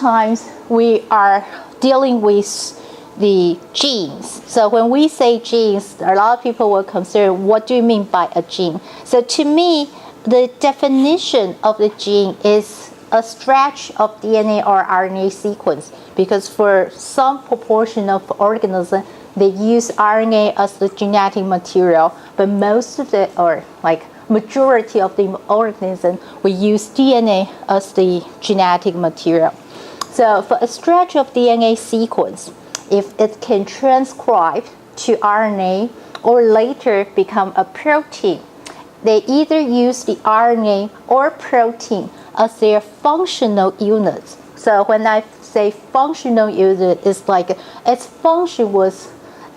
times we are dealing with the genes. So when we say genes, a lot of people will consider, what do you mean by a gene? So to me, the definition of the gene is a stretch of DNA or RNA sequence, because for some proportion of organisms, they use RNA as the genetic material, but most of the, or like majority of the organisms, we use DNA as the genetic material. So for a stretch of DNA sequence, if it can transcribe to RNA or later become a protein, they either use the RNA or protein as their functional units. So when I say functional unit, it's like its function was,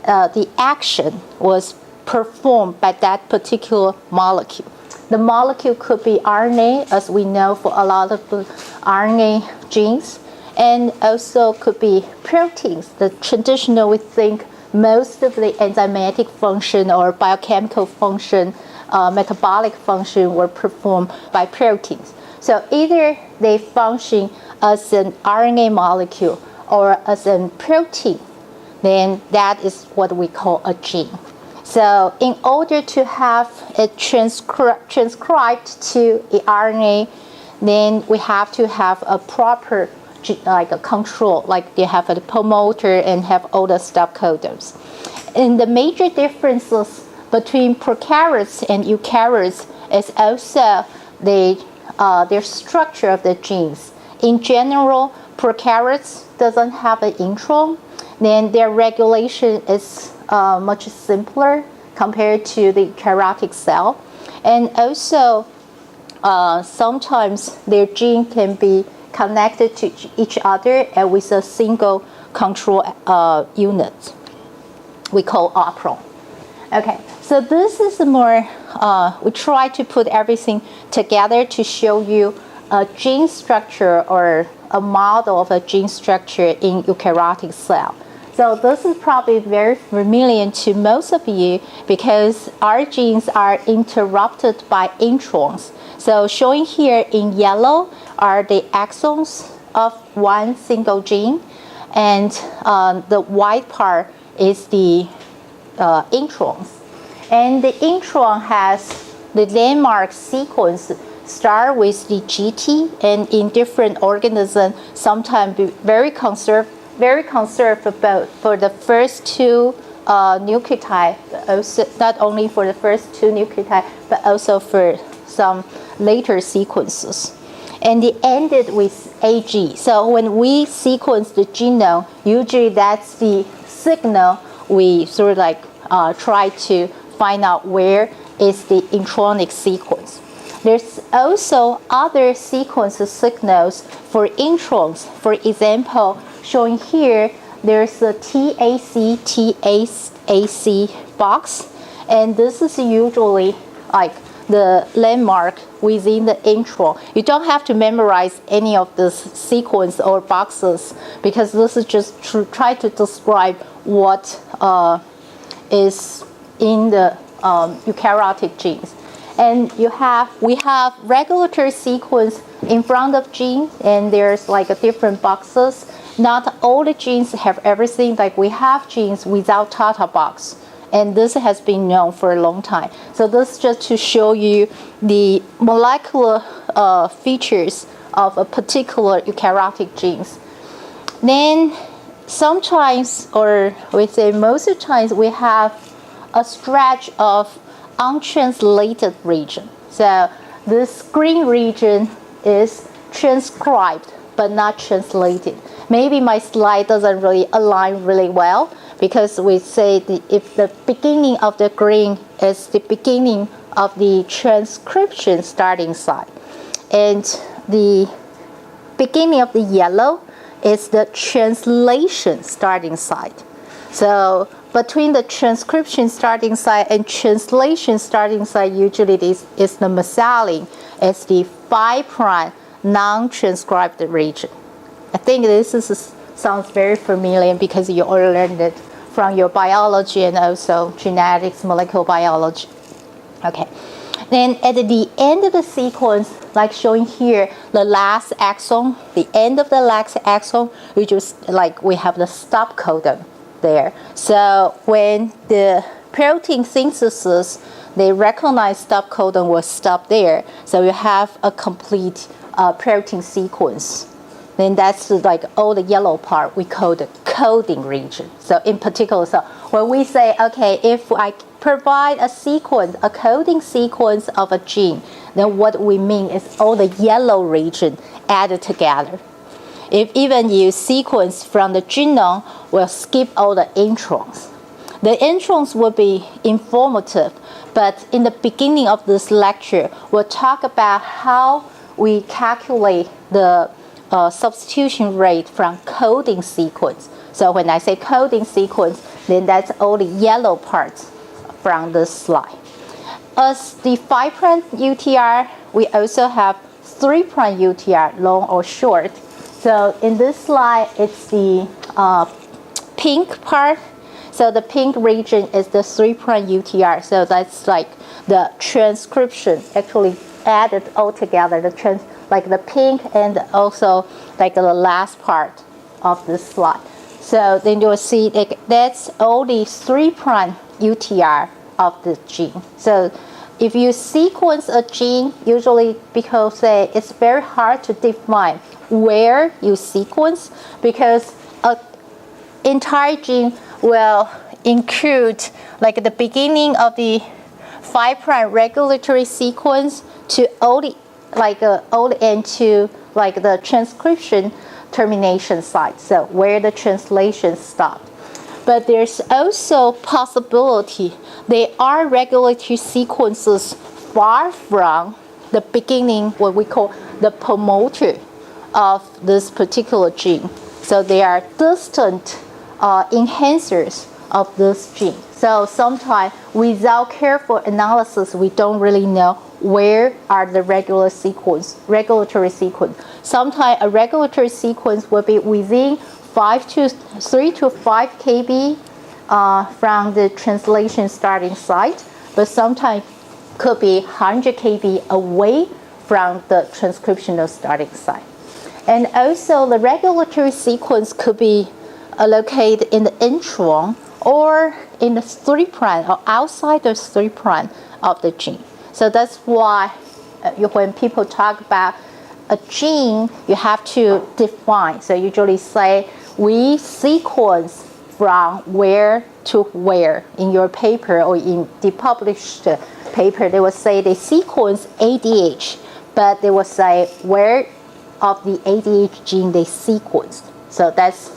the action was performed by that particular molecule. The molecule could be RNA, as we know for a lot of the RNA genes, and also could be proteins. The traditional, we think most of the enzymatic function or biochemical function, metabolic function were performed by proteins. So either they function as an RNA molecule or as a protein, then that is what we call a gene. So in order to have it transcribed to the RNA, then we have to have a proper, like a control, like they have a promoter and have all the stop codons. And the major differences between prokaryotes and eukaryotes is also their structure of the genes. In general, prokaryotes doesn't have an intron, then their regulation is much simpler compared to the eukaryotic cell. And also, sometimes their gene can be connected to each other and with a single control unit we call operon. Okay, so this is more, we try to put everything together to show you a gene structure or a model of a gene structure in eukaryotic cell. So this is probably very familiar to most of you because our genes are interrupted by introns. So showing here in yellow are the exons of one single gene, and the white part is the introns. And the intron has the landmark sequence start with the GT, and in different organisms sometimes be very conserved for the first two nucleotide, also not only for the first two nucleotides, but also for some later sequences. And it ended with AG. So when we sequence the genome, usually that's the signal we sort of like try to find out where is the intronic sequence. There's also other sequence signals for introns. For example, showing here, there's a TAC box, and this is usually like the landmark within the intron. You don't have to memorize any of this sequence or boxes because this is just to try to describe what is in the eukaryotic genes. And we have regulatory sequence in front of gene, and there's like a different boxes. Not all the genes have everything. Like we have genes without TATA box, and this has been known for a long time. So this is just to show you the molecular features of a particular eukaryotic genes. Then sometimes, or we say most of the times, we have a stretch of untranslated region. So this green region is transcribed but not translated. Maybe my slide doesn't really align really well because we say if the beginning of the green is the beginning of the transcription starting site, and the beginning of the yellow is the translation starting site. So between the transcription starting site and translation starting site, usually this is the methylene. It's the 5' non-transcribed region. I think this sounds very familiar because you all learned it from your biology and also genetics, molecular biology. Okay, Then at the end of the sequence, like showing here, the last exon, the end of the last exon, we just like we have the stop codon there. So when the protein synthesis, they recognize stop codon will stop there. So you have a complete protein sequence. Then that's like all the yellow part we call the coding region. So in particular, so when we say, okay, if I provide a sequence, a coding sequence of a gene, then what we mean is all the yellow region added together. If even you sequence from the genome, we'll skip all the introns. The introns will be informative, but in the beginning of this lecture, we'll talk about how we calculate the substitution rate from coding sequence. So when I say coding sequence, then that's all the yellow parts from this slide. As the 5' UTR, we also have 3' UTR, long or short. So in this slide, it's the pink part. So the pink region is the 3' UTR. So that's like the transcription actually added all together, like the pink and also like the last part of this slide. So then you'll see that's only 3' UTR of the gene. So if you sequence a gene, usually because it's very hard to define where you sequence, because an entire gene will include like the beginning of the 5' regulatory sequence to all the end to like the transcription termination site, so where the translation stopped. But there's also possibility there are regulatory sequences far from the beginning, what we call the promoter of this particular gene. So they are distant enhancers of this gene. So sometimes without careful analysis, we don't really know where are the regulatory sequence. Sometimes a regulatory sequence will be within 3 to 5 kb from the translation starting site, but sometimes could be 100 kb away from the transcriptional starting site. And also the regulatory sequence could be located in the intron or in the 3' or outside the 3' of the gene. So that's why when people talk about a gene, you have to define. So usually say we sequence from where to where. In your paper or in the published paper, they will say they sequence ADH, but they will say where of the ADH gene they sequenced. So that's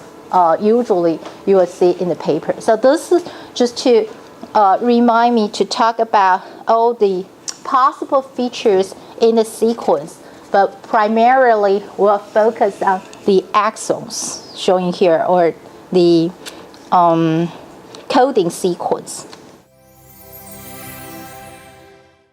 usually you will see in the paper. So this is just to remind me to talk about all the possible features in the sequence, but primarily we'll focus on the exons showing here, or the coding sequence.